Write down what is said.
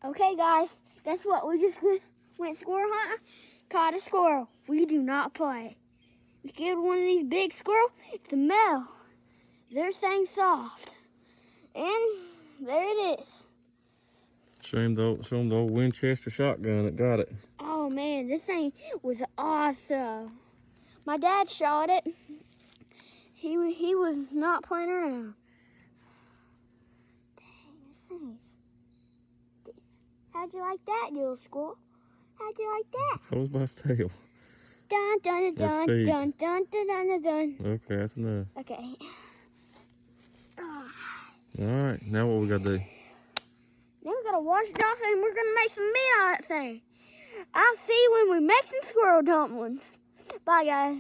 Okay, guys, guess what? We just went squirrel hunting, caught a squirrel. We do not play. We killed one of these big squirrels. It's a male. They're staying soft. And there it is. Show him the old Winchester shotgun that got it. Oh man, this thing was awesome. My dad shot it. He was not playing around. Dang, this thing's... How'd you like that, little squirrel? How'd you like that? Hold by his tail. Dun dun dun dun dun dun dun dun dun. Okay, that's enough. Okay. Alright, now what we gotta do? Then we gotta wash it off and we're gonna make some meat on that thing. I'll see you when we make some squirrel dumplings. Bye, guys.